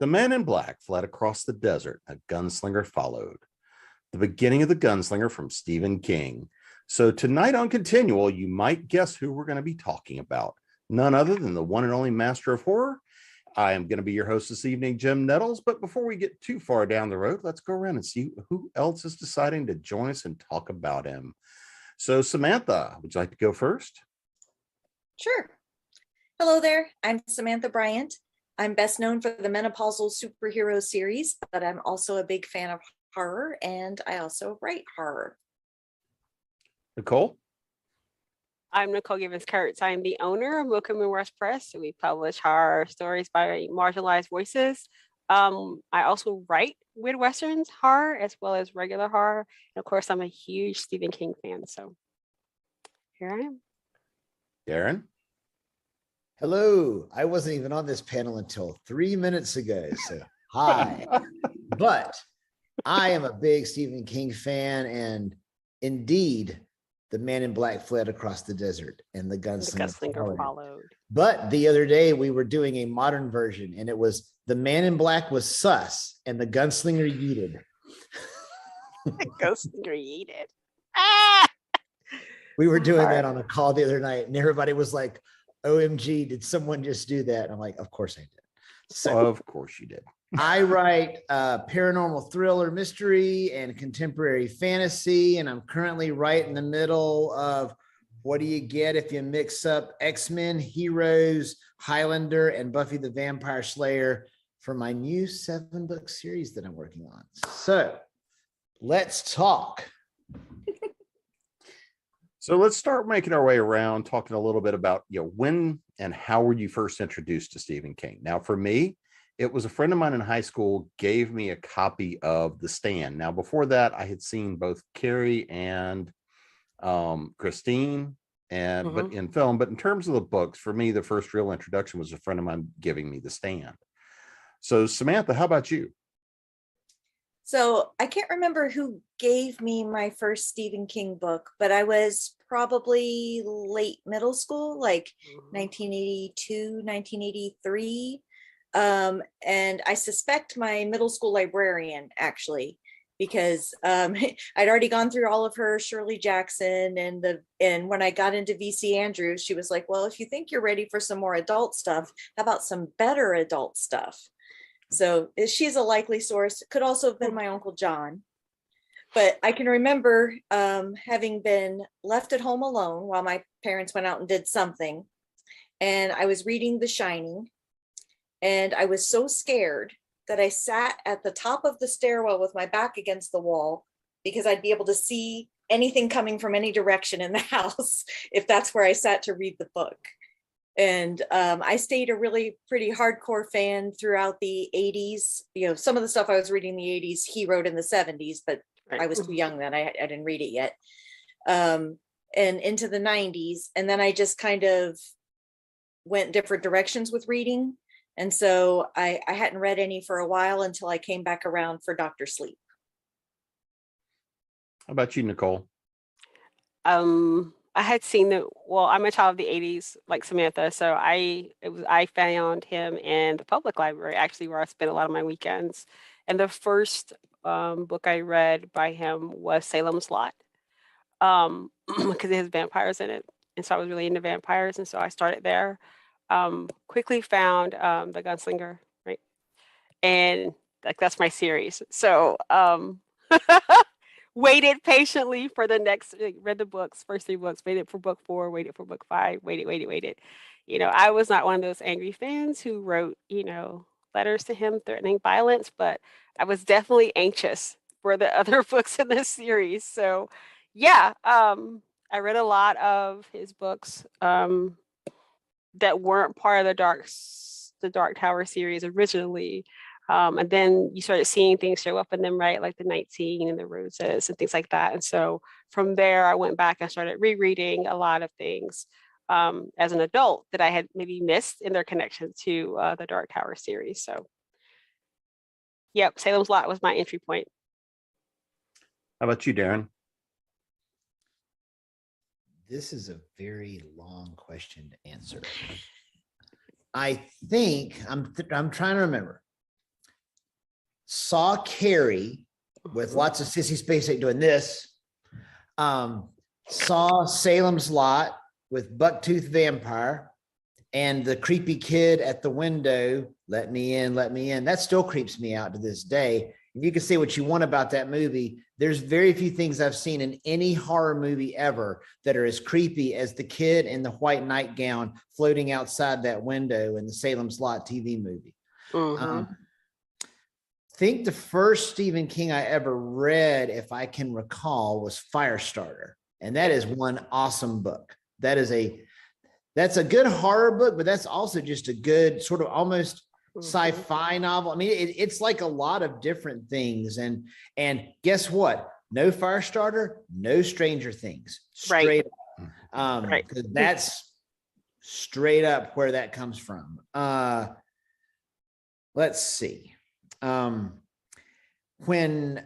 The men in black fled across the desert. A gunslinger followed. The beginning of the gunslinger from Stephen King. So tonight on Continual, you might guess who we're going to be talking about. None other than the one and only master of horror. I am going to be your host this evening, Jim Nettles. But before we get too far down the road, let's go around and see who else is deciding to join us and talk about him. So Samantha, would you like to go first? Sure. Hello there. I'm Samantha Bryant. I'm best known for the menopausal superhero series, but I'm also a big fan of horror, and I also write horror. Nicole? I'm Nicole Givens Kurtz. I am the owner of Welcome and West Press. We publish horror stories by marginalized voices. I also write Midwesterns horror as well as regular horror. And of course, I'm a huge Stephen King fan. So here I am. Darin? Hello. I wasn't even on this panel until 3 minutes ago. So hi. But I am a big Stephen King fan, and indeed, the man in black fled across the desert and the gunslinger followed. But the other day we were doing a modern version, and it was the man in black was sus and the gunslinger yeeted. The gunslinger yeeted. Ah! We were doing that on a call the other night, and everybody was like, OMG, did someone just do that? And I'm like, of course I did. So of course you did. I write paranormal thriller, mystery, and contemporary fantasy, and I'm currently right in the middle of what do you get if you mix up X-Men, Heroes, Highlander, and Buffy the Vampire Slayer for my new 7-book series that I'm working on. So let's talk. So let's start making our way around, talking a little bit about, when and how were you first introduced to Stephen King? Now, for me, it was a friend of mine in high school gave me a copy of The Stand. Now, before that, I had seen both Carrie and Christine, but in film. But in terms of the books, for me, the first real introduction was a friend of mine giving me The Stand. So, Samantha, how about you? So I can't remember who gave me my first Stephen King book, but I was probably late middle school, like 1982, 1983. And I suspect my middle school librarian, actually, because I'd already gone through all of her Shirley Jackson, and when I got into VC Andrews, she was like, well, if you think you're ready for some more adult stuff, how about some better adult stuff? So she's a likely source. Could also have been my Uncle John. But I can remember having been left at home alone while my parents went out and did something. And I was reading The Shining. And I was so scared that I sat at the top of the stairwell with my back against the wall because I'd be able to see anything coming from any direction in the house if that's where I sat to read the book. And I stayed a really pretty hardcore fan throughout the 80s. Some of the stuff I was reading in the 80s, he wrote in the 70s, but I was too young then. I didn't read it yet. And into the 90s. And then I just kind of went different directions with reading. And so I hadn't read any for a while until I came back around for Dr. Sleep. How about you, Nicole? I had seen I'm a child of the 80s, like Samantha. So I found him in the public library, actually, where I spent a lot of my weekends. And the first book I read by him was Salem's Lot, because it has vampires in it. And so I was really into vampires. And so I started there. Quickly found The Gunslinger, right? And that's my series. So waited patiently for the next, read the books, first 3 books, waited for book 4, waited for book 5, waited. I was not one of those angry fans who wrote, letters to him threatening violence, but I was definitely anxious for the other books in this series. So yeah, I read a lot of his books that weren't part of the Dark Tower series originally. And then you started seeing things show up in them, right? Like the 19 and the Roses and things like that. And so from there, I went back and started rereading a lot of things as an adult that I had maybe missed in their connection to the Dark Tower series. So, yep, Salem's Lot was my entry point. How about you, Darin? This is a very long question to answer. I think I'm trying to remember. saw Carrie with lots of Sissy Spacek doing this. Saw Salem's Lot with Bucktooth Vampire and the creepy kid at the window, let me in, let me in. That still creeps me out to this day. And you can say what you want about that movie. There's very few things I've seen in any horror movie ever that are as creepy as the kid in the white nightgown floating outside that window in the Salem's Lot TV movie. Think the first Stephen King I ever read, if I can recall, was Firestarter. And that is one awesome book. That's a good horror book, but that's also just a good sort of almost sci-fi novel. I mean, it's like a lot of different things. And guess what? No Firestarter, no Stranger Things. Straight up. Because that's straight up where that comes from. Let's see. When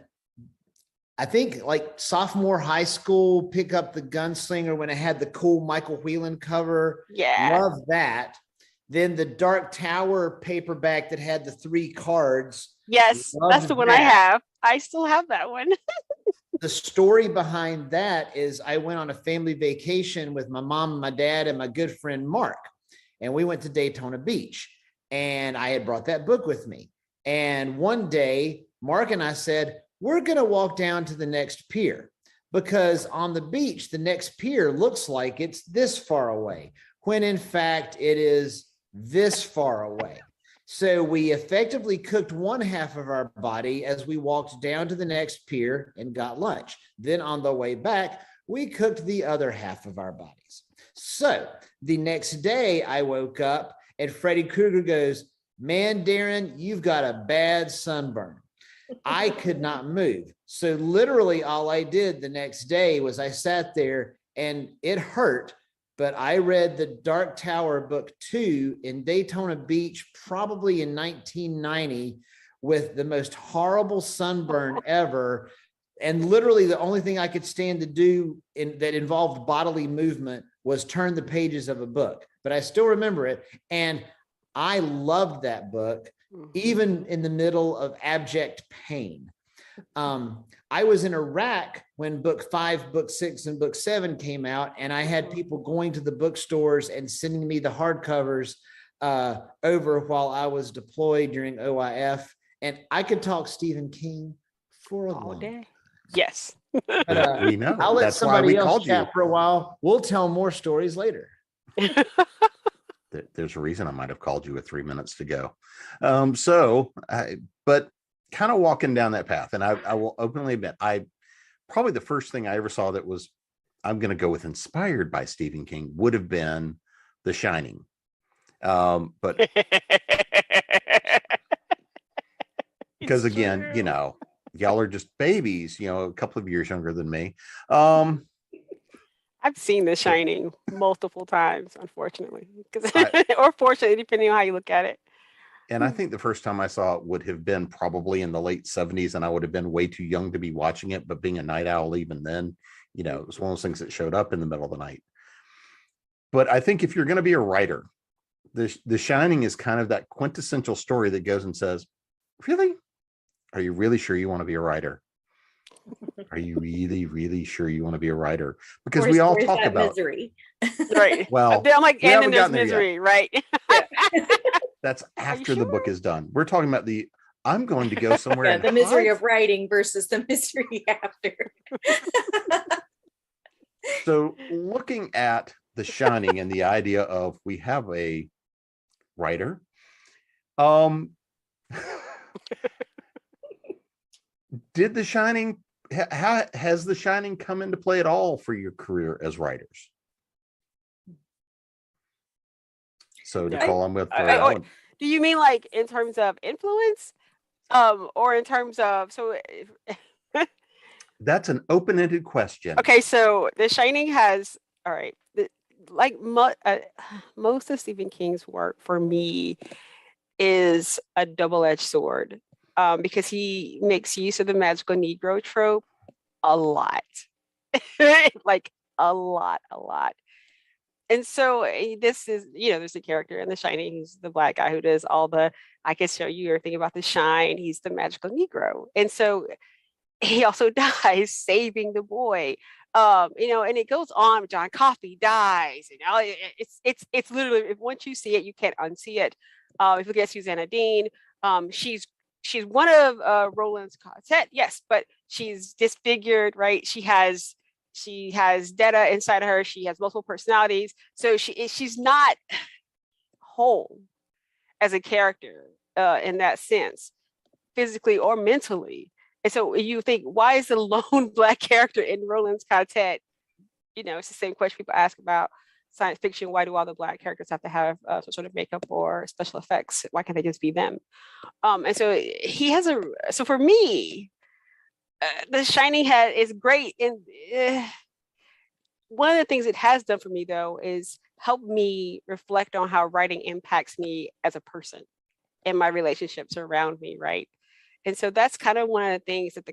I think like sophomore high school, pick up the Gunslinger when it had the cool Michael Whelan cover. Yeah. Love that. Then the Dark Tower paperback that had the 3 cards. Yes, that's the one I have. I still have that one. The story behind that is I went on a family vacation with my mom and my dad and my good friend Mark, and we went to Daytona Beach, and I had brought that book with me. And one day, Mark and I said, we're going to walk down to the next pier, because on the beach, the next pier looks like it's this far away, when in fact it is this far away. So we effectively cooked one half of our body as we walked down to the next pier and got lunch. Then on the way back, we cooked the other half of our bodies. So the next day I woke up and Freddy Krueger goes, man, Darin, you've got a bad sunburn. I could not move. So literally all I did the next day was I sat there and it hurt, but I read the Dark Tower book 2 in Daytona Beach, probably in 1990, with the most horrible sunburn ever. And literally the only thing I could stand to do that involved bodily movement was turn the pages of a book, but I still remember it. And I loved that book, even in the middle of abject pain. I was in Iraq when book 5, book 6, and book 7 came out, and I had people going to the bookstores and sending me the hardcovers over while I was deployed during OIF. And I could talk Stephen King for a long day. Yes. But, we know. I'll let That's why somebody we else called chat you. for a while. We'll tell more stories later. There's a reason I might have called you with 3 minutes to go. But kind of walking down that path, and I will openly admit, probably the first thing I ever saw that was, I'm going to go with inspired by Stephen King, would have been The Shining. But because again, you know, y'all are just babies, you know, a couple of years younger than me. I've seen The Shining multiple times, unfortunately, or fortunately, depending on how you look at it. And I think the first time I saw it would have been probably in the late 70s, and I would have been way too young to be watching it. But being a night owl, even then, you know, it was one of those things that showed up in the middle of the night. But I think if you're going to be a writer, The Shining is kind of that quintessential story that goes and says, really? Are you really sure you want to be a writer? Are you really, really sure you want to be a writer? Because we all talk about misery. Right. Well, I'm like, we and haven't then there's gotten there misery, yet. right? That's after the sure? book is done. We're talking about I'm going to go somewhere. Yeah, and the misery hide. of writing versus the misery after. So looking at The Shining and the idea of we have a writer, did The Shining, how has The Shining come into play at all for your career as writers? So Nicole, I'm with do you mean like in terms of influence, or in terms of that's an open-ended question. Okay, so The Shining has, all right, most of Stephen King's work for me is a double-edged sword, because he makes use of the magical Negro trope a lot, like a lot. And so this is, there's a character in The Shining. He's the black guy who does all the, I can show you everything about the shine. He's the magical Negro. And so he also dies saving the boy. And it goes on. John Coffey dies. It's literally, if once you see it, you can't unsee it. If you look at Susanna Dean, she's one of Roland's quartet, yes, but she's disfigured, right? She has data inside of her. She has multiple personalities, so she's not whole as a character in that sense, physically or mentally. And so you think, why is the lone black character in Roland's quartet? It's the same question people ask about science fiction. Why do all the black characters have to have some sort of makeup or special effects? Why can't they just be them? And so he has so for me, The Shining is great. And one of the things it has done for me, though, is help me reflect on how writing impacts me as a person and my relationships around me, right? And so that's kind of one of the things that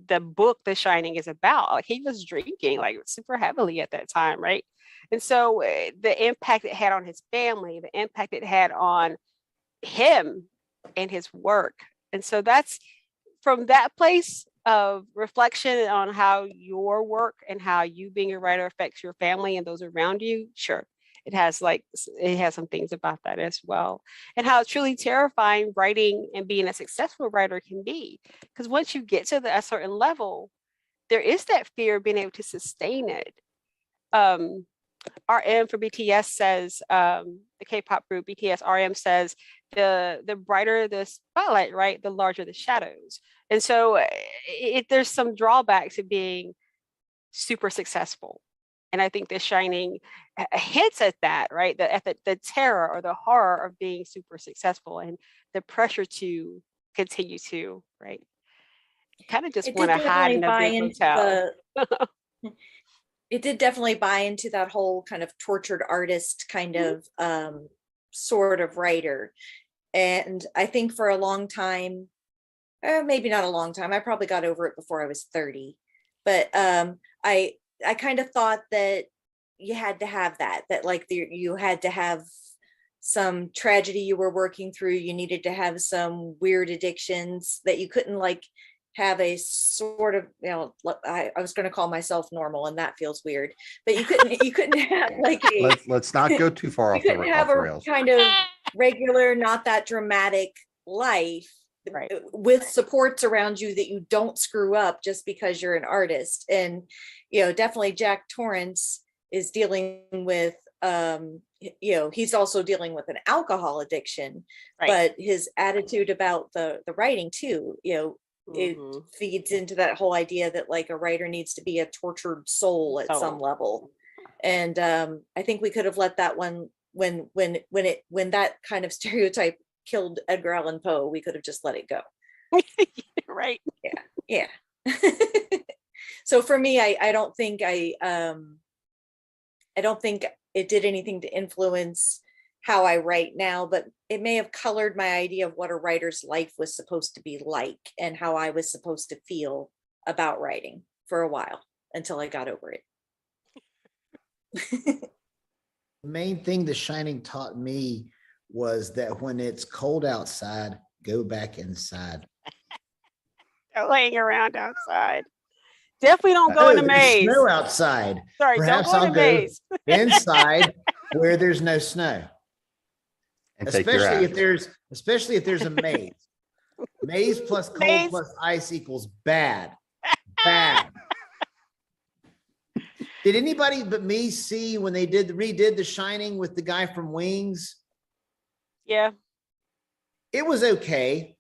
the book The Shining is about. Like, he was drinking like super heavily at that time, right? And so the impact it had on his family, the impact it had on him and his work. And so that's from that place of reflection on how your work and how you being a writer affects your family and those around you. Sure, it has some things about that as well, and how it's truly terrifying writing and being a successful writer can be, because once you get to a certain level, there is that fear of being able to sustain it. RM for BTS says, the K-pop group BTS, RM says, the brighter the spotlight, right, the larger the shadows. And so there's some drawbacks of being super successful. And I think The Shining hints at that, right? The terror or the horror of being super successful and the pressure to continue to, right? Kind of just want to hide in a big hotel. It did definitely buy into that whole kind of tortured artist kind of sort of writer. And I think for a long time, maybe not a long time, I probably got over it before I was 30. But I kind of thought that you had to have that like you had to have some tragedy you were working through. You needed to have some weird addictions, that you couldn't like have a sort of, I was going to call myself normal, and that feels weird, but you couldn't have like let's not go too far off the rails. Kind of regular, not that dramatic life, right, with supports around you that you don't screw up just because you're an artist. And definitely Jack Torrance is dealing with he's also dealing with an alcohol addiction, right, but his attitude about the writing too, it feeds into that whole idea that like a writer needs to be a tortured soul at some level. And I think we could have let that one, when that kind of stereotype killed Edgar Allan Poe, we could have just let it go. Right. Yeah. So for me, I don't think it did anything to influence how I write now, but it may have colored my idea of what a writer's life was supposed to be like and how I was supposed to feel about writing for a while, until I got over it. The main thing The Shining taught me was that when it's cold outside, go back inside. Laying around outside. Definitely don't go in the maze. Snow outside. Sorry, perhaps don't go in the maze. Inside where there's no snow. And especially if there's a maze. Maze plus cold plus ice equals bad. Bad. Did anybody but me see when they redid The Shining with the guy from Wings? Yeah. It was okay.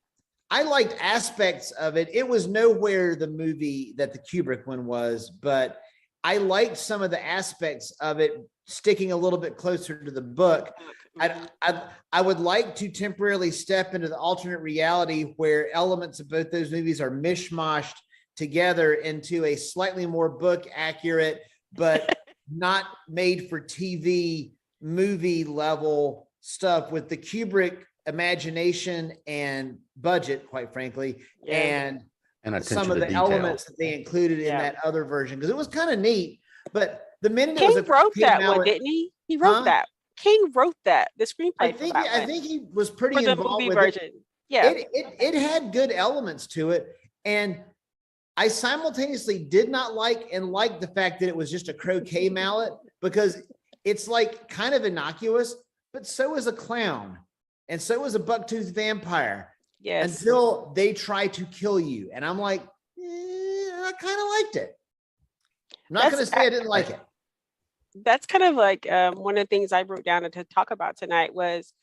I liked aspects of it. It was nowhere the movie that the Kubrick one was, but I liked some of the aspects of it sticking a little bit closer to the book. I would like to temporarily step into the alternate reality where elements of both those movies are mishmashed together into a slightly more book accurate, but not made for TV movie level stuff with the Kubrick imagination and budget, quite frankly, and some of the elements that they included in that other version, because it was kind of neat. But the minute it King was a wrote came that out, one, didn't he? He wrote Huh? that. King wrote that, the screenplay I for think that I one, think he was pretty for the involved movie with version. Yeah. It had good elements to it, and I simultaneously did not like and liked the fact that it was just a croquet mallet, because it's like kind of innocuous, but so is a clown, and so is a buck-toothed vampire. Yes. Until they try to kill you, and I'm like, I kind of liked it. I'm not going to say I didn't like it. That's kind of like one of the things I wrote down to talk about tonight was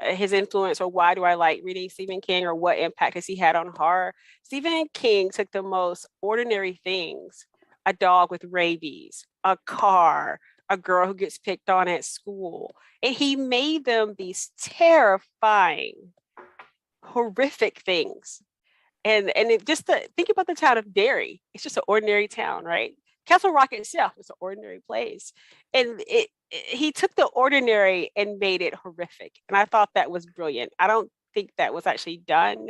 his influence, or why do I like reading Stephen King, or what impact has he had on horror. Stephen King took the most ordinary things, a dog with rabies, a car, a girl who gets picked on at school, and he made them these terrifying, horrific things. And just think about the town of Derry. It's just an ordinary town, right? Castle Rock itself is an ordinary place, and he took the ordinary and made it horrific. And I thought that was brilliant. I don't think that was actually done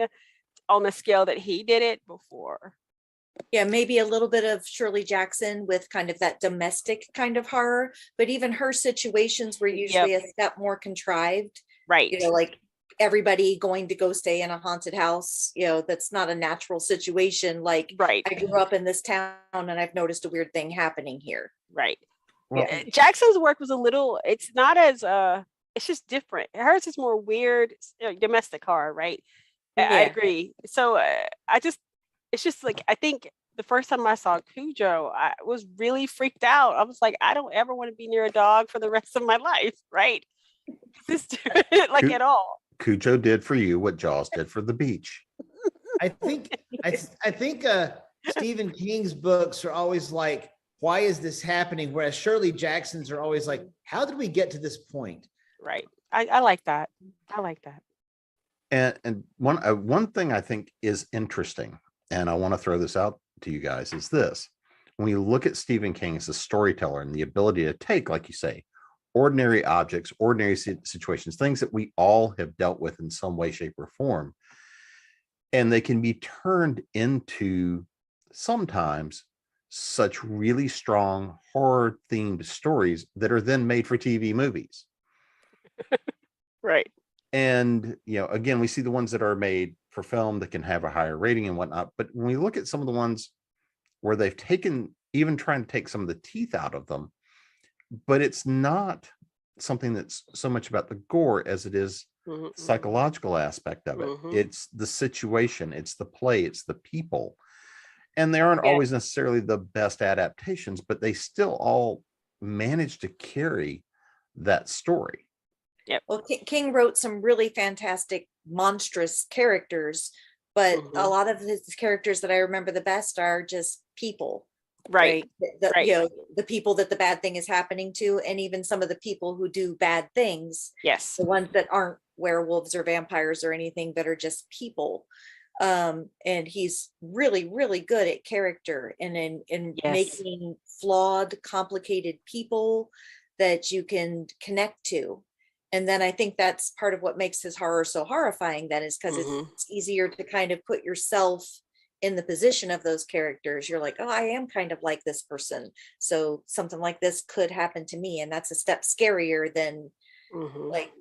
on the scale that he did it before. Yeah, maybe a little bit of Shirley Jackson with kind of that domestic kind of horror, but even her situations were usually a step more contrived. Right. You know, like everybody going to go stay in a haunted house, you know, that's not a natural situation. Like, right. I grew up in this town and I've noticed a weird thing happening here. Right. Well, Jackson's work was a little, it's not as, it's just different. Hers is more weird, domestic horror, right? Yeah. I agree. So it's just like, I think the first time I saw Cujo, I was really freaked out. I was like, I don't ever want to be near a dog for the rest of my life, right? This like at all. Cujo did for you what Jaws did for the beach. I think Stephen King's books are always like, why is this happening? Whereas Shirley Jackson's are always like, how did we get to this point? Right. I like that. I like that. And one thing I think is interesting, and I want to throw this out to you guys, is this: when you look at Stephen King as a storyteller and the ability to take, like you say, ordinary objects, ordinary situations, things that we all have dealt with in some way, shape, or form, and they can be turned into sometimes such really strong horror themed stories that are then made for TV movies. Right. And, again, we see the ones that are made for film that can have a higher rating and whatnot. But when we look at some of the ones where they've even trying to take some of the teeth out of them, but it's not something that's so much about the gore as it is psychological aspect of it. It's the situation, it's the play, it's the people. And they aren't always necessarily the best adaptations, but they still all manage to carry that story. Yep. Well, King wrote some really fantastic, monstrous characters, but a lot of his characters that I remember the best are just people. Right. The people that the bad thing is happening to, and even some of the people who do bad things. Yes. The ones that aren't werewolves or vampires or anything, that are just people. And he's really, really good at character and in making flawed, complicated people that you can connect to. And then I think that's part of what makes his horror so horrifying, then, is because it's easier to kind of put yourself in the position of those characters. You're like, oh, I am kind of like this person, so something like this could happen to me, and that's a step scarier than like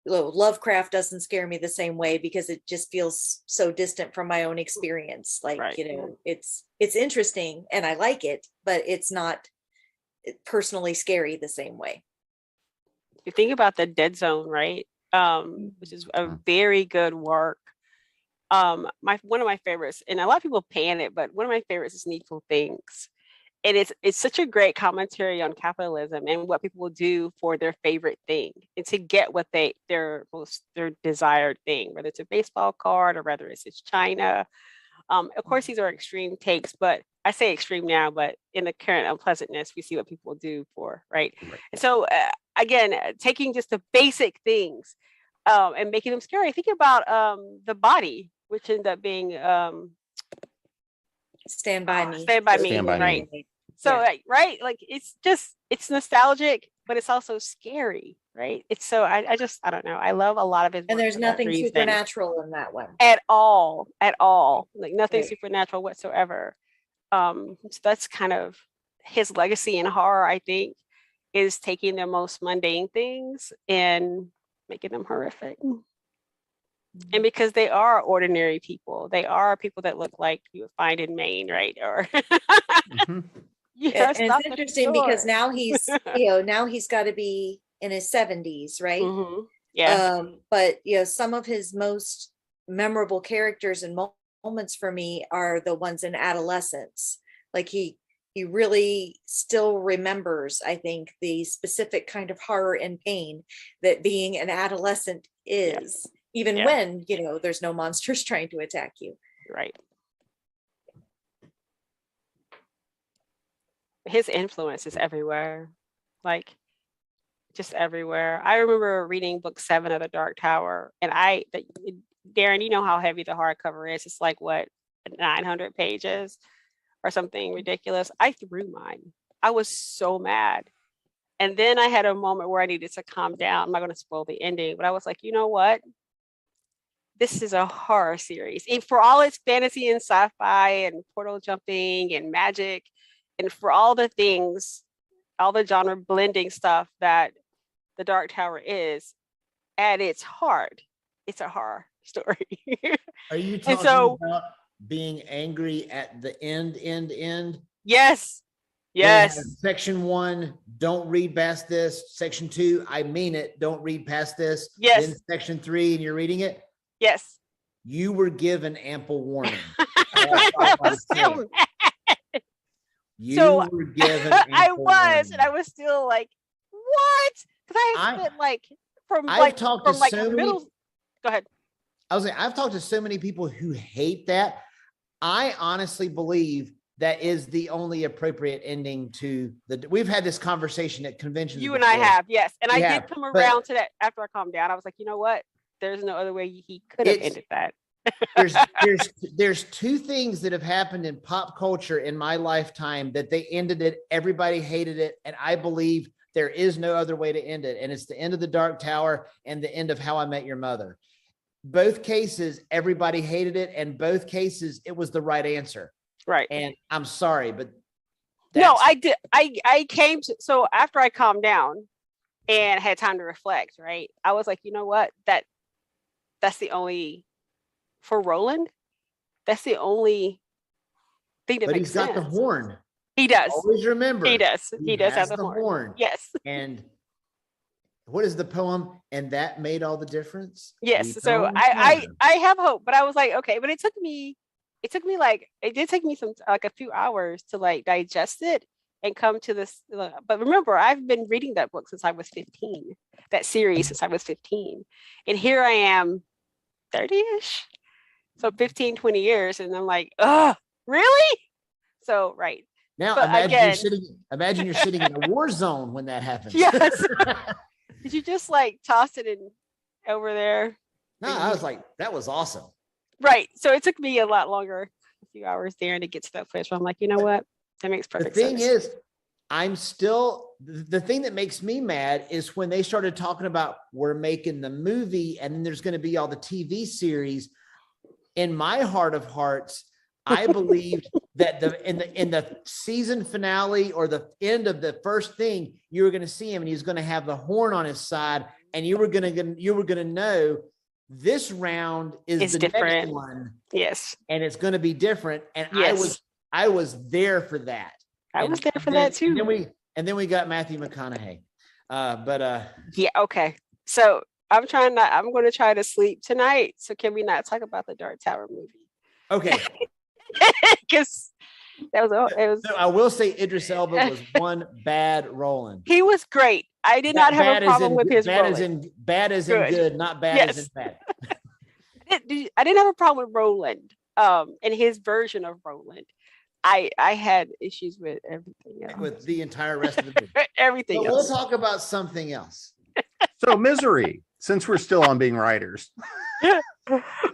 Lovecraft doesn't scare me the same way, because it just feels so distant from my own experience. Like, it's interesting and I like it, but it's not personally scary the same way. You think about the Dead Zone, right? Which is a very good work. One of my favorites, and a lot of people pan it, but one of my favorites is Needful Things. And it's such a great commentary on capitalism and what people will do for their favorite thing, and to get what their desired thing, whether it's a baseball card or whether it's China. Of course, these are extreme takes, but I say extreme now, but in the current unpleasantness, we see what people do for, right? And so again, taking just the basic things and making them scary. Think about The Body, which ended up being Stand By Me. Stand By Me, right? So right, like it's nostalgic, but it's also scary, right? It's so I don't know. I love a lot of his work. And there's nothing supernatural in that one at all, like nothing supernatural whatsoever. So that's kind of his legacy in horror, I think, is taking the most mundane things and making them horrific. And because they are ordinary people, they are people that look like you would find in Maine, right? Or Mhm. yeah, And it's interesting because now he's, now he's got to be in his 70s, right? Yeah. But some of his most memorable characters and moments for me are the ones in adolescence. Like he really still remembers, I think, the specific kind of horror and pain that being an adolescent is, even when, there's no monsters trying to attack you. Right. His influence is everywhere, like just everywhere. I remember reading book 7 of The Dark Tower, and Darin, you know how heavy the hardcover is. It's like, what, 900 pages or something ridiculous. I threw mine. I was so mad. And then I had a moment where I needed to calm down. I'm not going to spoil the ending, but I was like, you know what? This is a horror series. And for all its fantasy and sci-fi and portal jumping and magic, and for all the things, all the genre blending stuff that The Dark Tower is, at its heart, it's a horror story. Are you talking about being angry at the end? Yes. Section 1, don't read past this. Section 2, I mean it, don't read past this. Yes. Then section 3, and you're reading it. Yes. You were given ample warning. I was still mad. Were given I was, warning. and I was still like, what? Because I spent middle. Go ahead. I was like, I've talked to so many people who hate that. I honestly believe that is the only appropriate ending to we've had this conversation at conventions. You and I have, yes. And I did come around to that after I calmed down. I was like, you know what? There's no other way he could have ended that. there's 2 things that have happened in pop culture in my lifetime that they ended it. Everybody hated it. And I believe there is no other way to end it. And it's the end of The Dark Tower and the end of How I Met Your Mother. Both cases, everybody hated it. And both cases, it was the right answer. Right. And I'm sorry, but no, I did. I came to, so after I calmed down and had time to reflect, right? I was like, you know what? That's the only, for Roland, that's the only thing that makes sense. But he's got the horn. He does. Always remember. He does. He does have the horn. Yes. And what is the poem? And that made all the difference. Yes. So I have hope, but I was like, okay, but it did take me a few hours to like digest it and come to this. But remember, I've been reading that book since I was 15, that series since I was 15. And here I am 30-ish. So 15, 20 years. And I'm like, oh, really? So, right. Now but imagine you're sitting in a war zone when that happens. Yes. Did you just like toss it in over there? No, I was like, that was awesome. Right. So it took me a lot longer, a few hours there, to get to that place where I'm like, you know what? That makes perfect sense. The thing is, the thing that makes me mad is when they started talking about we're making the movie and then there's going to be all the TV series. In my heart of hearts, I believed that in the season finale or the end of the first thing, you were going to see him and he's going to have the horn on his side, and you were going to know this round is the different. Next one. Yes. And it's going to be different. And yes. I was there for that. I was there for that too. And then we got Matthew McConaughey. Yeah, okay. So I'm going to try to sleep tonight. So can we not talk about the Dark Tower movie? Okay. Because it was. So I will say Idris Elba was one bad Roland. He was great. I did not have a problem with his Roland. Bad as in good, not bad as in bad. I didn't have a problem with Roland, and his version of Roland. I had issues with everything else. With the entire rest of the movie. Everything else. We'll talk about something else. So Misery, since we're still on being writers.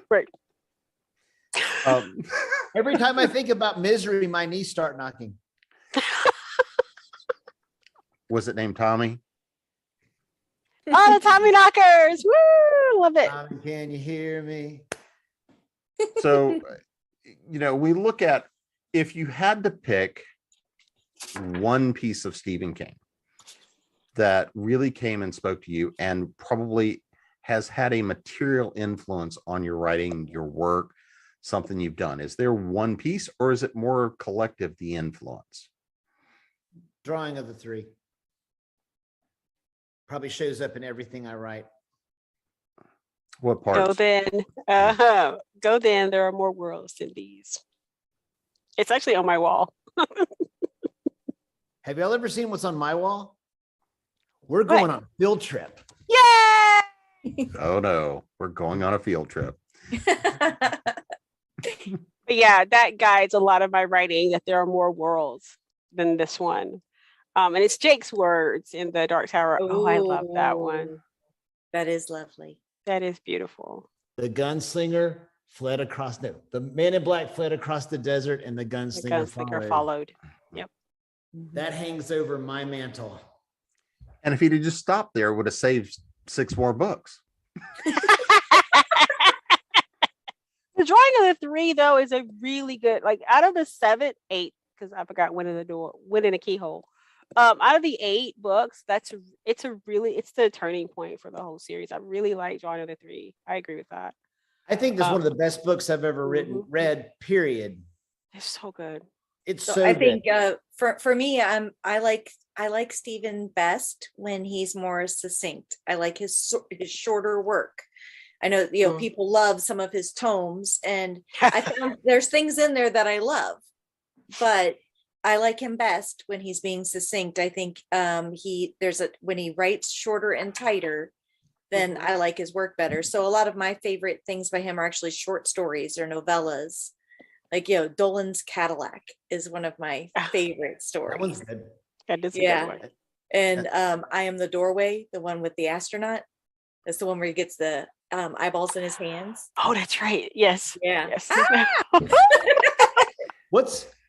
Right. Every time I think about Misery, my knees start knocking. Was it named Tommy? Oh, the Tommy knockers. Woo! Love it. Tommy, can you hear me? So, we look at, if you had to pick one piece of Stephen King that really came and spoke to you and probably has had a material influence on your writing, your work, something you've done? Is there one piece, or is it more collective, the influence? Drawing of the Three. Probably shows up in everything I write. What Go parts? then. Go then. There are more worlds than these. It's actually on my wall. Have y'all ever seen what's on my wall? We're going on a field trip. Yay! Oh no, we're going on a field trip. But yeah, that guides a lot of my writing, that there are more worlds than this one. And it's Jake's words in the Dark Tower. Oh, I love that one. That is lovely. That is beautiful. The gunslinger fled across the man in black fled across the desert, and the The gunslinger gunslinger followed. followed. Yep. That hangs over my mantle. And if he'd have just stopped there, it would have saved 6 more books. The Drawing of the Three, though, is a really good, like, out of the 7, 8, because I forgot when in the keyhole. Out of the 8 books, it's the turning point for the whole series. I really like Drawing of the Three. I agree with that. I think this is one of the best books I've ever read, period. It's so good. It's So so I good. think for me, I like Stephen best when he's more succinct. I like his shorter work. I know, people love some of his tomes, and I found there's things in there that I love, but I like him best when he's being succinct. I think when he writes shorter and tighter, then I like his work better. So a lot of my favorite things by him are actually short stories or novellas. Like, Dolan's Cadillac is one of my favorite stories. That one's good. That is a Yeah. good one. And I Am the Doorway, the one with the astronaut. That's the one where he gets the eyeballs in his hands. Oh, that's right. Yes. Yeah. Yes.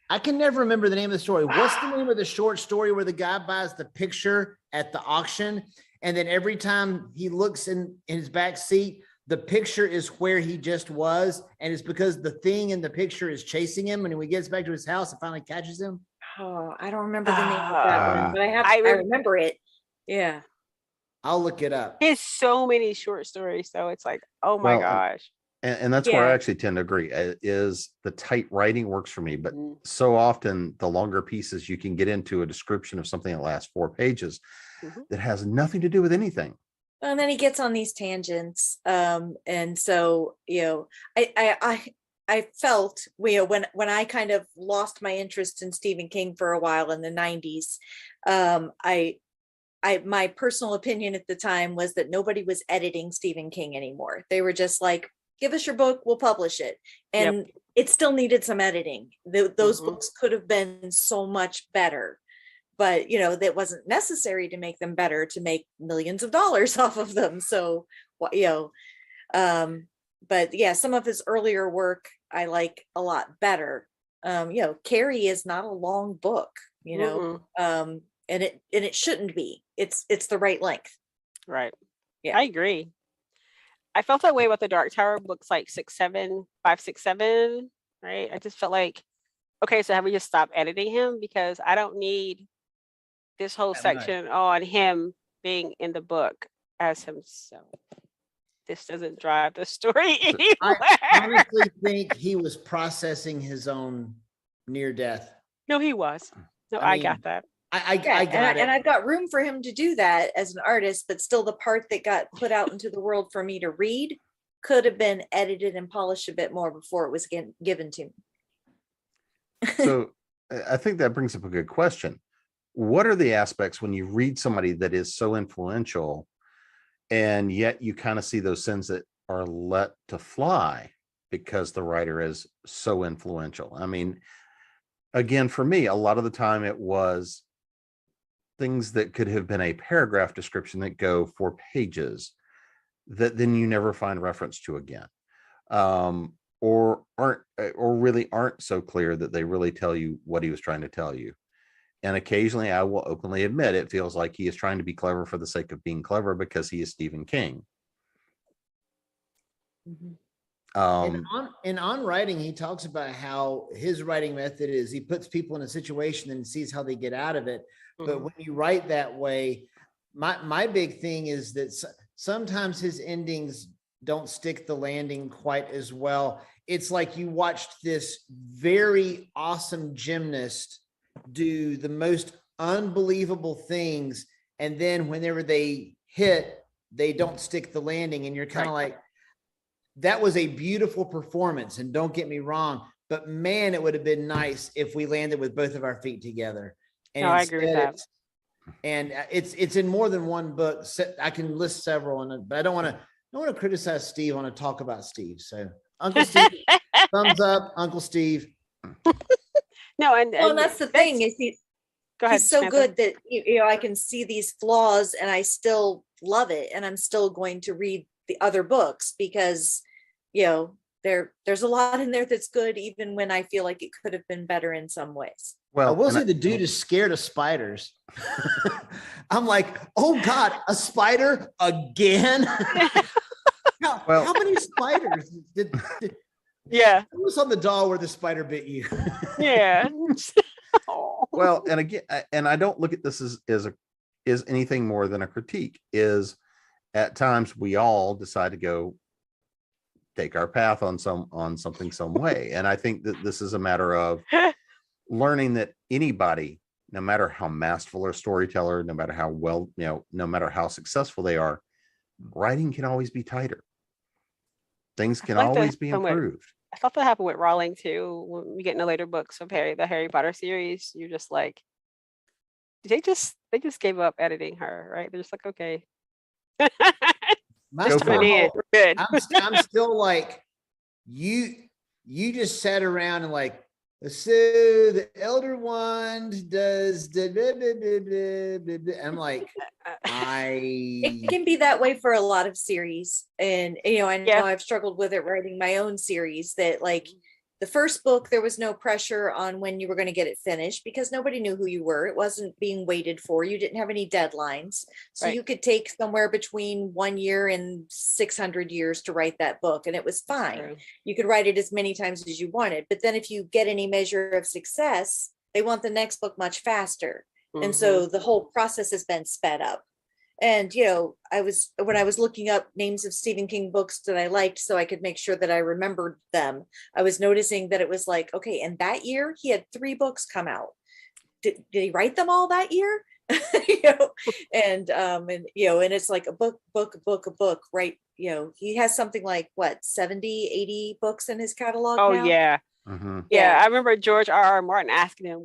I can never remember the name of the story. What's the name of the short story where the guy buys the picture at the auction, and then every time he looks in his back seat, the picture is where he just was, and it's because the thing in the picture is chasing him, and when he gets back to his house, it finally catches him? Oh, I don't remember the name of that one, but I remember it. Yeah. I'll look it up. There's so many short stories, so it's like, oh my gosh. And that's where I actually tend to agree, is the tight writing works for me, but so often the longer pieces, you can get into a description of something that lasts 4 pages that has nothing to do with anything. And then he gets on these tangents. And so, I felt, when I kind of lost my interest in Stephen King for a while in the 90s, my personal opinion at the time was that nobody was editing Stephen King anymore. They were just like, give us your book, we'll publish it. And it still needed some editing. Those books could have been so much better, but that wasn't necessary to make them better, to make millions of dollars off of them. So, but yeah, some of his earlier work I like a lot better. Carrie is not a long book, and it shouldn't be. It's the right length. Right. Yeah, I agree. I felt that way about the Dark Tower books, like 5, 6, 7, right? I just felt like, okay, so have we just stopped editing him? Because I don't need this whole section on him being in the book as himself. This doesn't drive the story anywhere. I honestly think he was processing his own near death. No, he was. No, I I mean, got that. I got it. and I've got room for him to do that as an artist, but still the part that got put out into the world for me to read could have been edited and polished a bit more before it was given to me. So I think that brings up a good question. What are the aspects when you read somebody that is so influential, and yet you kind of see those sins that are let to fly because the writer is so influential? I mean, again, for me, a lot of the time it was things that could have been a paragraph description that go 4 pages that then you never find reference to again, or really aren't so clear that they really tell you what he was trying to tell you. And occasionally I will openly admit it feels like he is trying to be clever for the sake of being clever because he is Stephen King. On writing, he talks about how his writing method is he puts people in a situation and sees how they get out of it. But when you write that way, my big thing is that sometimes his endings don't stick the landing quite as well. It's like you watched this very awesome gymnast do the most unbelievable things, and then whenever they hit, they don't stick the landing, and you're kind of like, that was a beautiful performance, and don't get me wrong, but man, it would have been nice if we landed with both of our feet together. And no, I agree with that. And it's in more than one book. I can list several, but I don't want to criticize Steve. I want to talk about Steve. So Uncle Steve, thumbs up, Uncle Steve. No, and that's the thing is he's so Samantha. good that I can see these flaws and I still love it, and I'm still going to read the other books because there's a lot in there that's good, even when I feel like it could have been better in some ways. Well, I will say the dude is scared of spiders. I'm like, oh God, a spider again? How many spiders did yeah. Who was on the doll where the spider bit you? Yeah. Well, and again, and I don't look at this as anything more than a critique. Is at times we all decide to go take our path on something some way, and I think that this is a matter of learning that anybody, no matter how masterful a storyteller, no matter how well, no matter how successful they are, writing can always be tighter. Things can always be improved. I thought that happened with Rowling too. When we get into later books of the Harry Potter series, you're just like, they just gave up editing her, right? They're just like, okay. We're good. I'm still like, you just sat around and like, so the Elder Wand does the blah, blah, blah, blah, blah. I'm like, it can be that way for a lot of series, and I know I've struggled with it writing my own series, that like the first book, there was no pressure on when you were going to get it finished because nobody knew who you were. It wasn't being waited for. You didn't have any deadlines. So you could take somewhere between 1 year and 600 years to write that book, and it was fine. You could write it as many times as you wanted. But then if you get any measure of success, they want the next book much faster. And so the whole process has been sped up. And, when I was looking up names of Stephen King books that I liked, so I could make sure that I remembered them, I was noticing that it was like, okay, and that year he had 3 books come out. Did he write them all that year? And it's like a book, right? He has something like 70, 80 books in his catalog now? Yeah. Yeah, I remember George R.R. Martin asking him,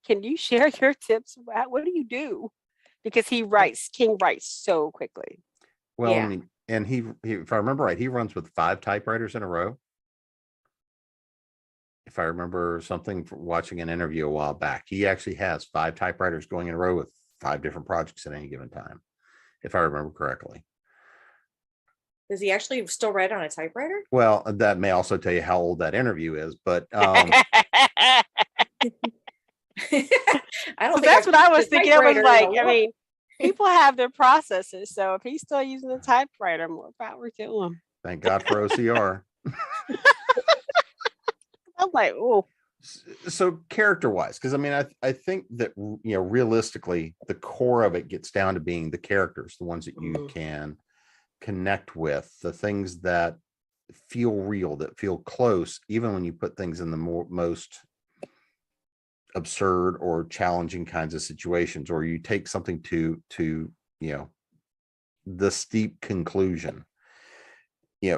can you share your tips? What do you do? Because King writes so quickly. Well, and he, if I remember right, he runs with 5 typewriters in a row. If I remember something from watching an interview a while back, he actually has 5 typewriters going in a row with 5 different projects at any given time, if I remember correctly. Does he actually still write on a typewriter? Well, that may also tell you how old that interview is, but I don't think that's what I was thinking. I was like, I mean, people have their processes, so if he's still using the typewriter, more power to him. Thank God for OCR. I'm like, oh. So character-wise, because I mean, I think that realistically, the core of it gets down to being the characters, the ones that you can connect with, the things that feel real, that feel close, even when you put things in the most absurd or challenging kinds of situations, or you take something to the steep conclusion.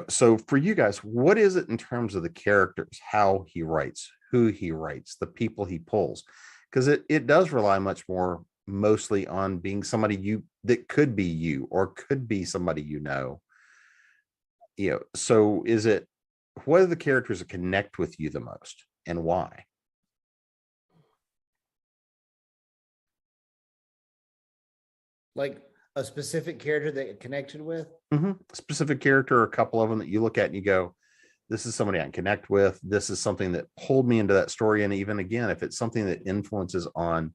So for you guys, what is it in terms of the characters, how he writes, who he writes, the people he pulls? Because it does rely much more mostly on being somebody that could be you or could be somebody so is it, what are the characters that connect with you the most and why? Like a specific character that it connected with? A specific character or a couple of them that you look at and you go, this is somebody I can connect with. This is something that pulled me into that story. And even again, if it's something that influences on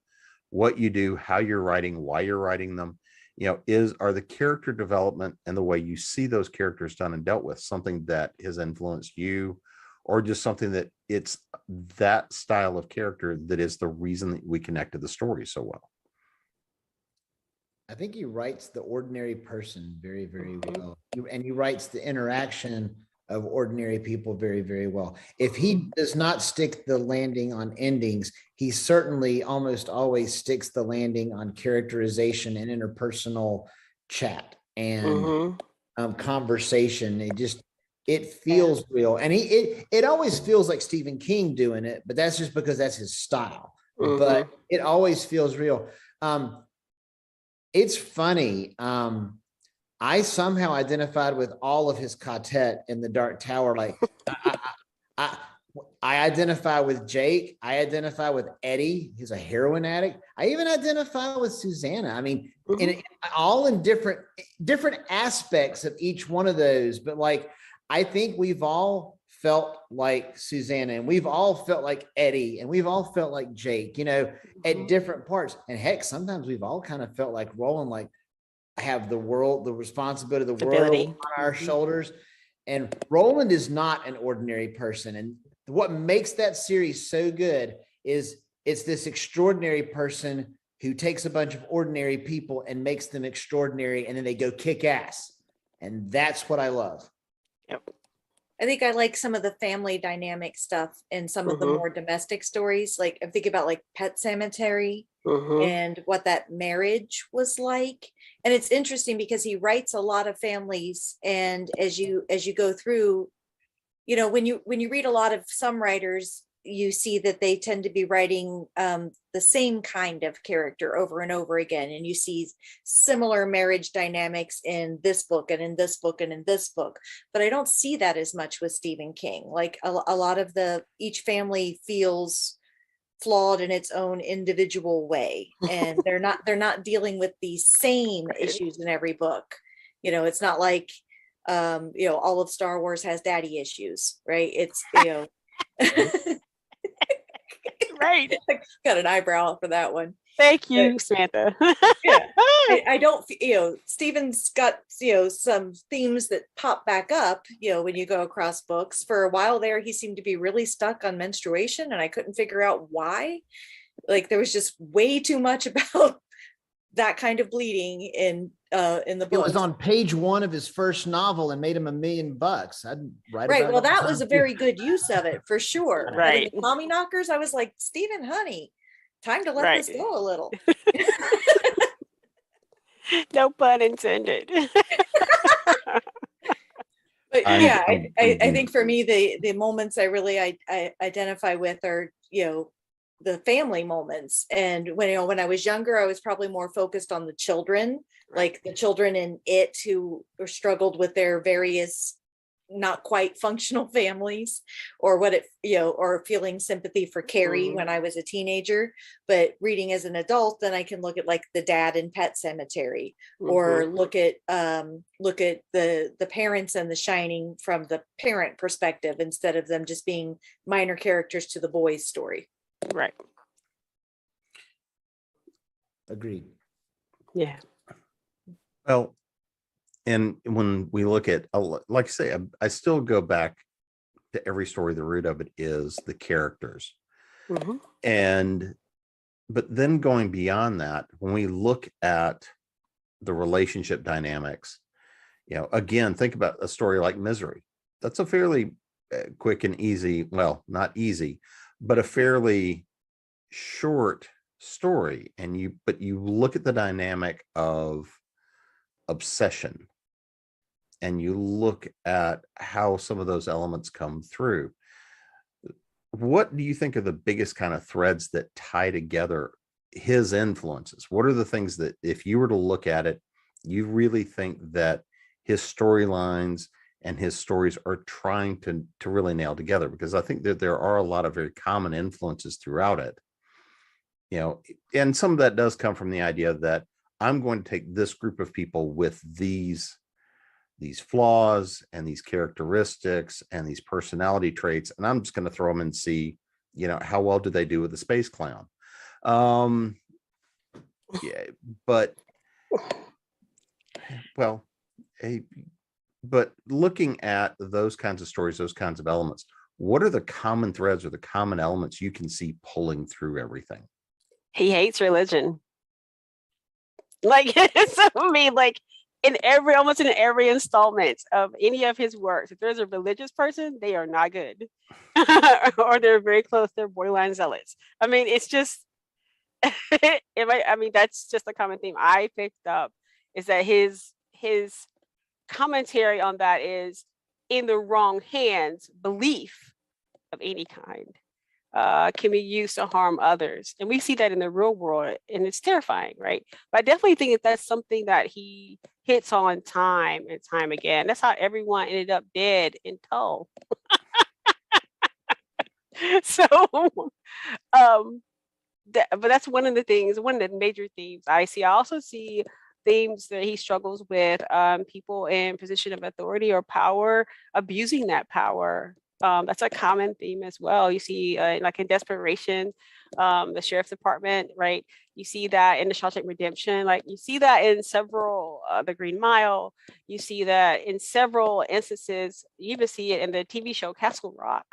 what you do, how you're writing, why you're writing them, are the character development and the way you see those characters done and dealt with something that has influenced you, or just something that it's that style of character that is the reason that we connected the story so well? I think he writes the ordinary person very, very well. And he writes the interaction of ordinary people very, very well. If he does not stick the landing on endings, he certainly almost always sticks the landing on characterization and interpersonal chat and conversation. It feels real. And it always feels like Stephen King doing it, but that's just because that's his style. But it always feels real. It's funny. I somehow identified with all of his quartet in the Dark Tower. Like I identify with Jake. I identify with Eddie. He's a heroin addict. I even identify with Susanna. I mean, all in different aspects of each one of those. But like, I think we've all felt like Susanna, and we've all felt like Eddie, and we've all felt like Jake, at different parts. And heck, sometimes we've all kind of felt like Roland, like, I have the responsibility of the world on our shoulders. And Roland is not an ordinary person. And what makes that series so good is it's this extraordinary person who takes a bunch of ordinary people and makes them extraordinary, and then they go kick ass. And that's what I love. Yep. I think I like some of the family dynamic stuff in some of the more domestic stories. Like I'm thinking about like Pet Sematary and what that marriage was like. And it's interesting because he writes a lot of families. And as you go through, when you read a lot of some writers, you see that they tend to be writing the same kind of character over and over again. And you see similar marriage dynamics in this book and in this book and in this book. But I don't see that as much with Stephen King. Like a lot of each family feels flawed in its own individual way. And they're not dealing with the same issues in every book. It's not like, all of Star Wars has daddy issues, right? It's, Right. Got an eyebrow for that one. Thank you, Samantha. Yeah. I don't, Stephen's got, some themes that pop back up, when you go across books. For a while there, he seemed to be really stuck on menstruation, and I couldn't figure out why. Like there was just way too much about that kind of bleeding in the book. It was on page 1 of his first novel and made him $1 million. I'd write right. about Well, it that was a very good use of it for sure. Right. The Tommy knockers, I was like, Stephen, honey, time to let this go a little. No pun intended. But yeah, I think for me, the moments I really I identify with are, the family moments. And when I was younger, I was probably more focused on the children, like the children in It who struggled with their various not quite functional families, or or feeling sympathy for Carrie when I was a teenager. But reading as an adult, then I can look at like the dad in Pet Sematary, or look at the parents in The Shining from the parent perspective, instead of them just being minor characters to the boys' story. Right. Agreed. Yeah. Well, and when we look at, like I say, I still go back to every story. The root of it is the characters. But then going beyond that, when we look at the relationship dynamics, again, think about a story like Misery. That's a fairly quick and easy, well, not easy, but a fairly short story. But you look at the dynamic of obsession, and you look at how some of those elements come through. What do you think are the biggest kind of threads that tie together his influences? What are the things that, if you were to look at it, you really think that his storylines and his stories are trying to really nail together? Because I think that there are a lot of very common influences throughout it, and some of that does come from the idea that I'm going to take this group of people with these flaws and these characteristics and these personality traits, and I'm just going to throw them and see, how well do they do with the space clown. Yeah, but well, but looking at those kinds of stories, those kinds of elements, what are the common threads or the common elements you can see pulling through everything? He hates religion. Like, so, I mean, like almost in every installment of any of his works, if there's a religious person, they are not good. Or they're very close, they're borderline zealots. I mean, it's just, I mean, that's just a common theme I picked up, is that his commentary on that is, in the wrong hands, belief of any kind can be used to harm others. And we see that in the real world, and it's terrifying, right? But I definitely think that that's something that he hits on time and time again. That's how everyone ended up dead in Tull. So, but that's one of the major themes I see. I also see themes that he struggles with, people in position of authority or power abusing that power. That's a common theme as well. You see, like in Desperation, the sheriff's department, right? You see that in the Shawshank Redemption. Like, you see that in several, the Green Mile. You see that in several instances. You even see it in the TV show Castle Rock.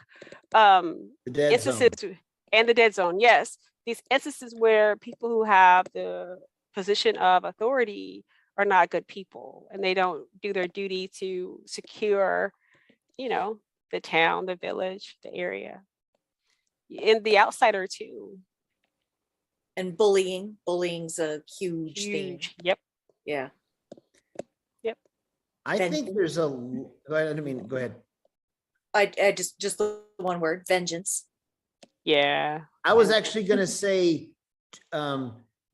The Dead Zone. And the Dead Zone, yes. These instances where people who have the position of authority are not good people, and they don't do their duty to secure, the town, the village, the area. And The Outsider too. And bullying's a huge thing. Yep. Yeah. Yep. I think there's go ahead. I just the one word, vengeance. Yeah. I was actually going to say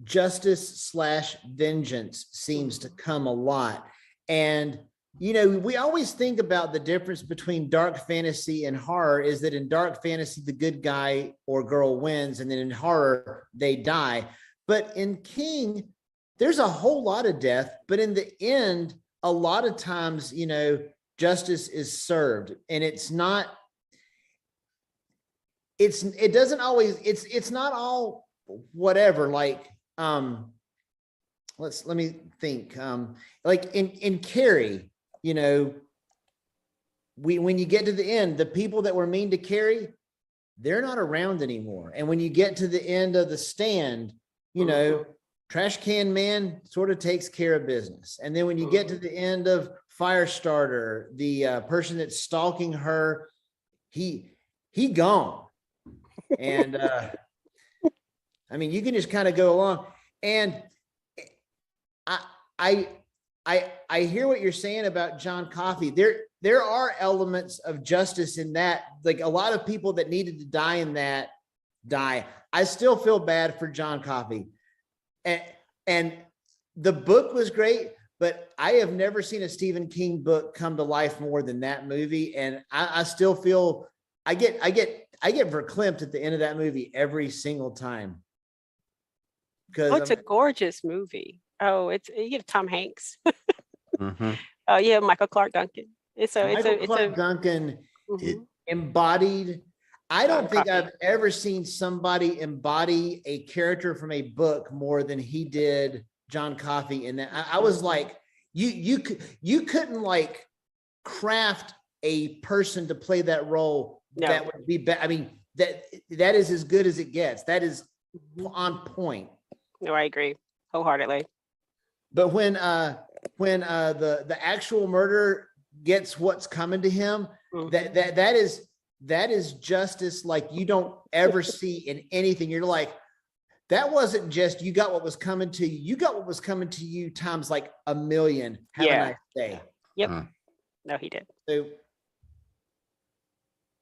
justice / vengeance seems to come a lot. And, we always think about the difference between dark fantasy and horror is that in dark fantasy, the good guy or girl wins, and then in horror, they die. But in King, there's a whole lot of death, but in the end, a lot of times, justice is served, and it's not all whatever, like, let me think, like in Carrie, when you get to the end, the people that were mean to Carrie, they're not around anymore. And when you get to the end of The Stand, Trash Can Man sort of takes care of business. And then when you get to the end of Firestarter, the person that's stalking her, he gone. And I mean, you can just kind of go along. And I hear what you're saying about John Coffey. There are elements of justice in that. Like, a lot of people that needed to die in that die. I still feel bad for John Coffey. And the book was great, but I have never seen a Stephen King book come to life more than that movie. And I still feel I get verklempt at the end of that movie every single time. Because it's a gorgeous movie. Oh, you have Tom Hanks. Mm-hmm. Oh, you have Michael Clark Duncan. Duncan embodied. I don't think I've ever seen somebody embody a character from a book more than he did, John Coffey. And I was like, you couldn't like craft a person to play that role. No. That would be I mean, that is as good as it gets. That is on point. No, I agree wholeheartedly. But when the actual murder gets what's coming to him, that is justice like you don't ever see in anything. You're like, that wasn't just you got what was coming to you. You got what was coming to you times like a million. Have a nice day. Yep. No, he did. So,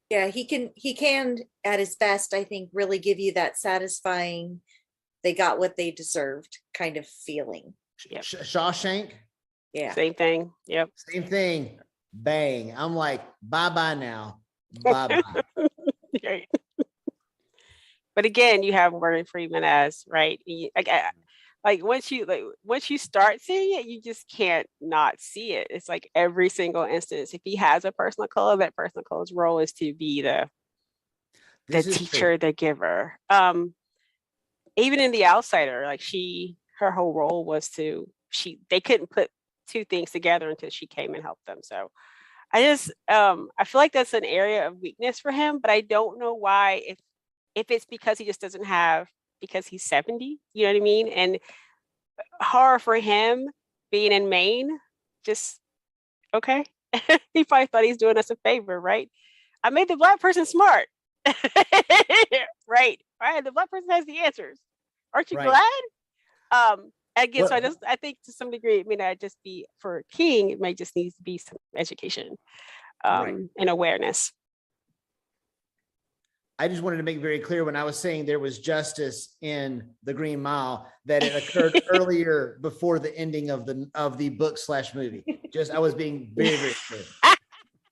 yeah, he can at his best, I think, really give you that satisfying, they got what they deserved kind of feeling. Yep. Shawshank. Yeah. Same thing. Yep. Same thing. Bang. I'm like, bye-bye now. Bye-bye. Right. But again, you have Morgan Freeman as, right? Like once you start seeing it, you just can't not see it. It's like every single instance. If he has a person of color, that person of color's role is to be the teacher, the giver. Even in The Outsider, like her whole role was they couldn't put two things together until she came and helped them. So I just I feel like that's an area of weakness for him, but I don't know why, if it's because he just doesn't have, because he's 70, you know what I mean? And horror for him being in Maine, just okay. He probably thought he's doing us a favor, right? I made the Black person smart. right. The Black person has the answers. Aren't you glad? Again, so I think to some degree it may not just be for King, it might just need to be some education and awareness. I just wanted to make very clear when I was saying there was justice in The Green Mile that it occurred earlier before the ending of the book/movie. Just I was being very, very clear.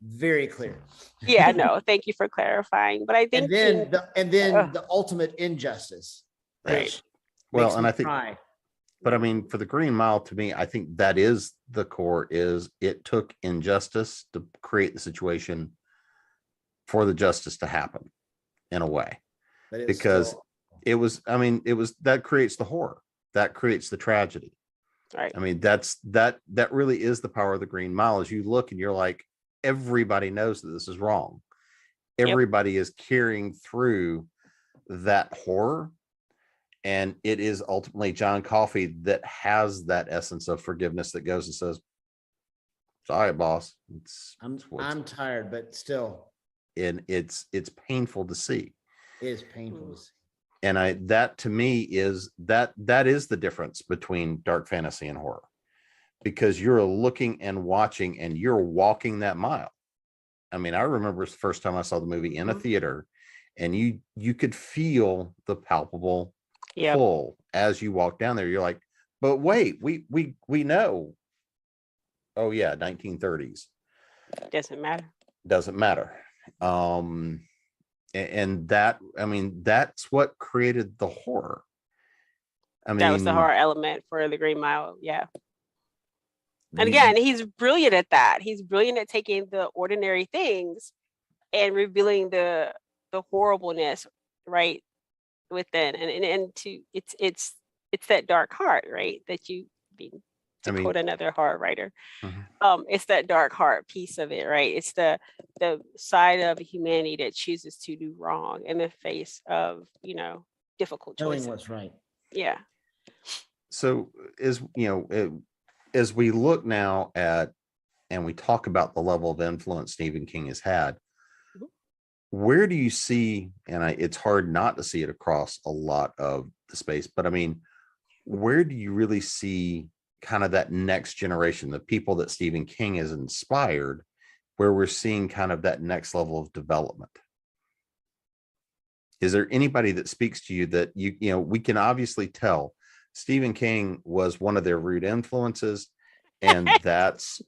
Very clear. Yeah, no, thank you for clarifying. But I think and then the ultimate injustice. Right. Well, and I think but I mean, for The Green Mile, to me, I think that is the core, is it took injustice to create the situation for the justice to happen in a way. Because it was that creates the horror, that creates the tragedy. Right. I mean, that really is the power of The Green Mile. As you look and you're like, everybody knows that this is wrong. Everybody is carrying through that horror. And it is ultimately John Coffey that has that essence of forgiveness that goes and says, sorry, boss. I'm tired, but still. And it's painful to see. It is painful to see. And that to me is that is the difference between dark fantasy and horror, because you're looking and watching and you're walking that mile. I mean, I remember the first time I saw the movie in a theater, and you could feel the palpable pull as you walk down there. You're like, but wait, we know. Oh yeah, 1930s. Doesn't matter. And that, I mean, that's what created the horror. I mean, that was the horror element for The Green Mile. Yeah. And again, he's brilliant at that. He's brilliant at taking the ordinary things and revealing the horribleness right within, and to it's that dark heart, right? That you quote another horror writer, it's that dark heart piece of it, right? It's the side of humanity that chooses to do wrong in the face of difficult choices. Knowing what's right. Yeah. So as we look now at and we talk about the level of influence Stephen King has had, where do you see, and it's hard not to see it across a lot of the space, but I mean, where do you really see kind of that next generation, the people that Stephen King has inspired, where we're seeing kind of that next level of development? Is there anybody that speaks to you that we can obviously tell Stephen King was one of their root influences, and there's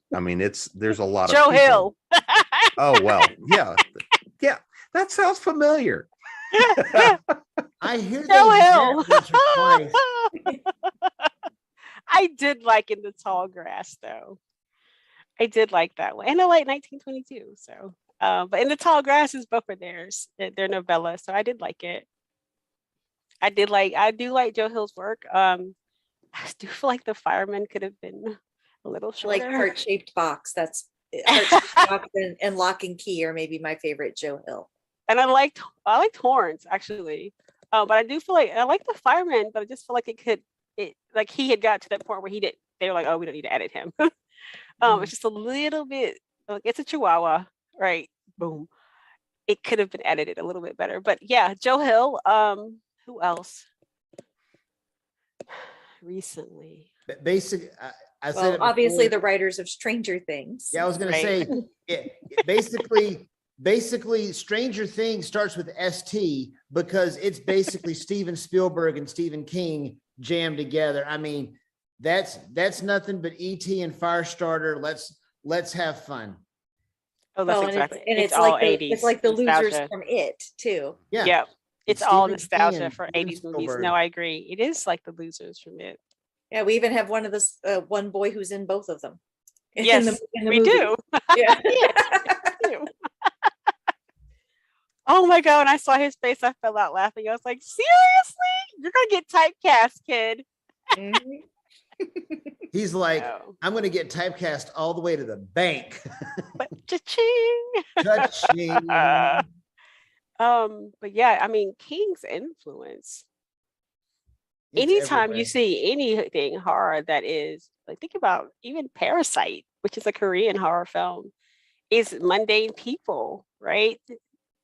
a lot of Joe Hill. Oh well, yeah, that sounds familiar. I hear Joe Hill. I did like In the Tall Grass, though. I did like that one, and I like 1922. So, but In the Tall Grass is both of theirs. They're novellas, so I did like it. I do like Joe Hill's work. I do feel like The Fireman could have been a little shorter. Like Heart-Shaped Box. That's Heart-Shaped Box and Lock and Key are maybe my favorite Joe Hill. And I liked Horns, actually. But I do feel like I like The Fireman, but I just feel like like he had got to that point where they were like, oh, we don't need to edit him. It's just a little bit, like, it's a Chihuahua, right? Boom. It could have been edited a little bit better. But yeah, Joe Hill. Who else? Recently. Basically, I said well, obviously the writers of Stranger Things. Yeah, I was going to say, basically, Stranger Things starts with ST because it's basically Steven Spielberg and Stephen King jammed together. I mean, that's nothing but E.T. and Firestarter. Let's have fun. Oh, that's exactly. It's all like 80s. It's like the nostalgia. losers from It too. Yeah. Yep. It's Stephen all King nostalgia and for Steven 80s movies. Spielberg. No, I agree. It is like the losers from It. Yeah, we even have one of this one boy who's in both of them. Yes, in the we movie. do. Yeah. Oh my God, when I saw his face, I fell out laughing. I was like, seriously? You're going to get typecast, kid. He's like, No. I'm going to get typecast all the way to the bank. But cha-ching. Cha-ching. But yeah, I mean, King's influence. It's Anytime you everywhere. see anything horror that is like, think about even Parasite, which is a Korean horror film, is mundane people, right?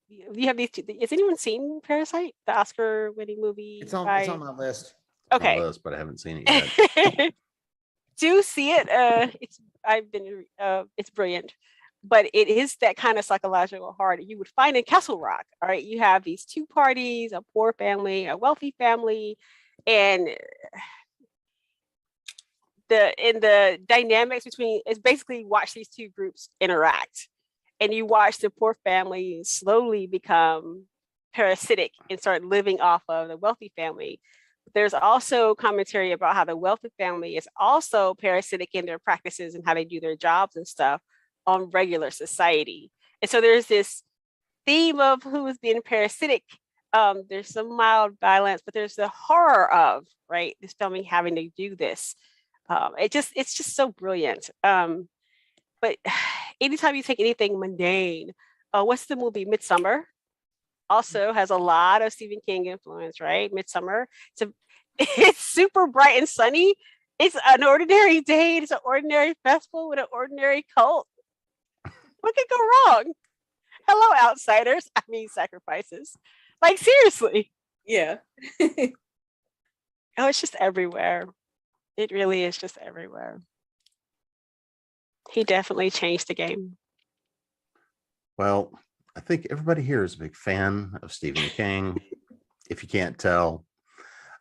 You have these two. Has anyone seen Parasite, the Oscar-winning movie? It's on my list. My Okay. list, but I haven't seen it yet. Do see it. It's brilliant, but it is that kind of psychological horror that you would find in Castle Rock. All right, you have these two parties: a poor family, a wealthy family, and the dynamics between, it's basically watch these two groups interact, and you watch the poor family slowly become parasitic and start living off of the wealthy family. There's also commentary about how the wealthy family is also parasitic in their practices and how they do their jobs and stuff on regular society. And so there's this theme of who is being parasitic. There's some mild violence, but there's the horror of, right, this family having to do this. It's just so brilliant. But anytime you take anything mundane, what's the movie Midsummer? Also has a lot of Stephen King influence, right? Midsummer. It's super bright and sunny. It's an ordinary day. It's an ordinary festival with an ordinary cult. What could go wrong? Hello, outsiders. I mean, sacrifices. Like, seriously. Yeah. Oh, it's just everywhere. It really is just everywhere. He definitely changed the game. Well, I think everybody here is a big fan of Stephen King, if you can't tell.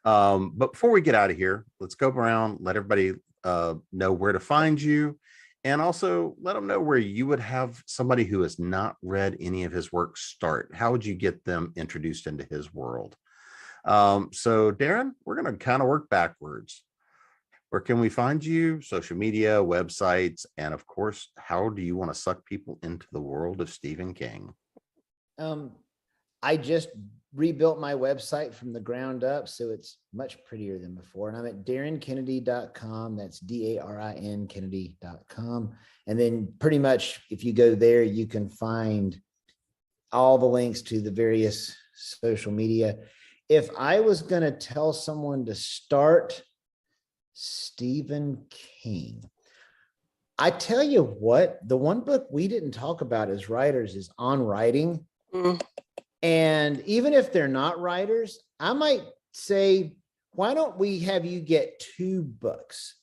But before we get out of here, let's go around, let everybody know where to find you, and also let them know where you would have somebody who has not read any of his work start. How would you get them introduced into his world? So Darin, we're going to kind of work backwards. Where can we find you? Social media, websites, and of course, how do you want to suck people into the world of Stephen King? I just rebuilt my website from the ground up, so it's much prettier than before. And I'm at darinkennedy.com. That's DARIN Kennedy.com. And then pretty much if you go there, you can find all the links to the various social media. If I was going to tell someone to start Stephen King, I tell you what, the one book we didn't talk about as writers is On Writing. And even if they're not writers, I might say, why don't we have you get 2 books?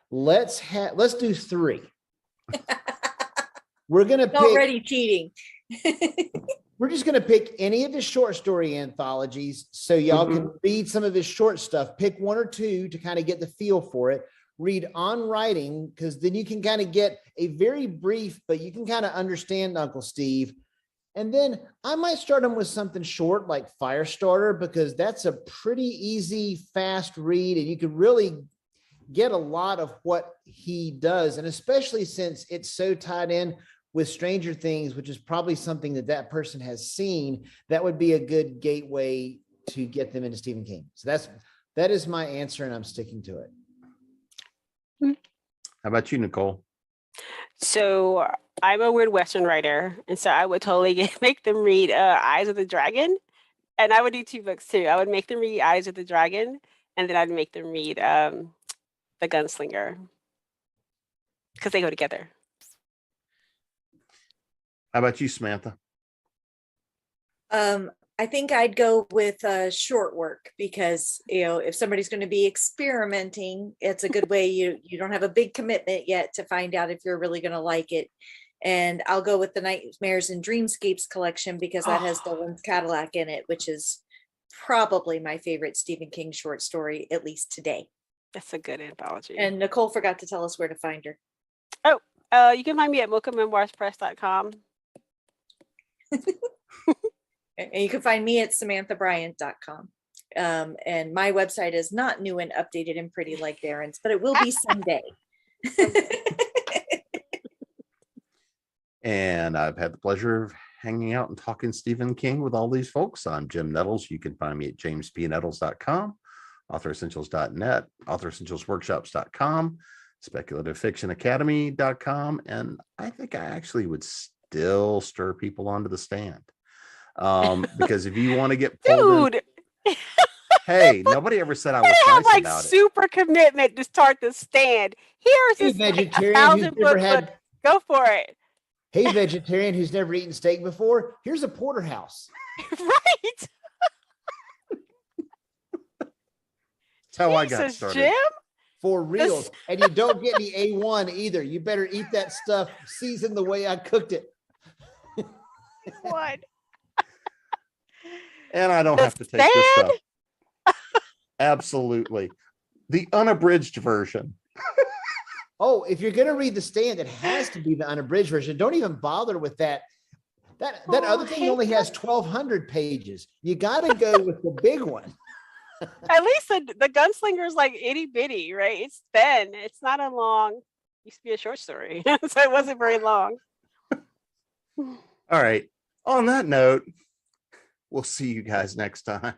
Let's do 3. We're going to pick. Already cheating. We're just going to pick any of his short story anthologies. So y'all can read some of his short stuff, pick 1 or 2 to kind of get the feel for it. Read On Writing, because then you can kind of get a very brief, but you can kind of understand Uncle Steve. And then I might start them with something short like Firestarter, because that's a pretty easy, fast read, and you can really get a lot of what he does. And especially since it's so tied in with Stranger Things, which is probably something that person has seen, that would be a good gateway to get them into Stephen King. So that is my answer, and I'm sticking to it. How about you, Nicole? So I'm a weird Western writer, and so I would totally make them read Eyes of the Dragon, and I would do 2 books too. I would make them read Eyes of the Dragon, and then I'd make them read The Gunslinger, because they go together. How about you, Samantha? I think I'd go with short work, because if somebody's going to be experimenting, it's a good way. You don't have a big commitment yet to find out if you're really going to like it. And I'll go with the Nightmares and Dreamscapes collection, because that has Dolan's Cadillac in it, which is probably my favorite Stephen King short story, at least today. That's a good anthology. And Nicole forgot to tell us where to find her. Oh, you can find me at mochamemoirspress.com. And you can find me at samanthbryant.com. And my website is not new and updated and pretty like Darin's, but it will be someday. And I've had the pleasure of hanging out and talking Stephen King with all these folks. I'm Jim Nettles. You can find me at jamespnettles.com. authoressentials.net, authoressentialsworkshops.com, speculativefictionacademy.com, and I think I actually would still stir people onto the stand. Because if you want to get pulled in, Dude, hey, nobody ever said I was I have nice like about it. super commitment to start the stand. Here's Hey, this like vegetarian who's 1,000 never book had. book. Go for it. Hey, vegetarian who's never eaten steak before. Here's a porterhouse. Right. That's how I got Jesus, started. Jim. For real. And you don't get any A1 either. You better eat that stuff seasoned the way I cooked it. What? And I don't The have to take this stand? stuff. Absolutely. The unabridged version. Oh, if you're going to read The Stand, it has to be the unabridged version. Don't even bother with that. That other thing only has 1,200 pages. You got to go with the big one. At least the gunslinger is like itty bitty, right? It's thin. It's not a long. Used to be a short story, so it wasn't very long. All right. On that note, we'll see you guys next time.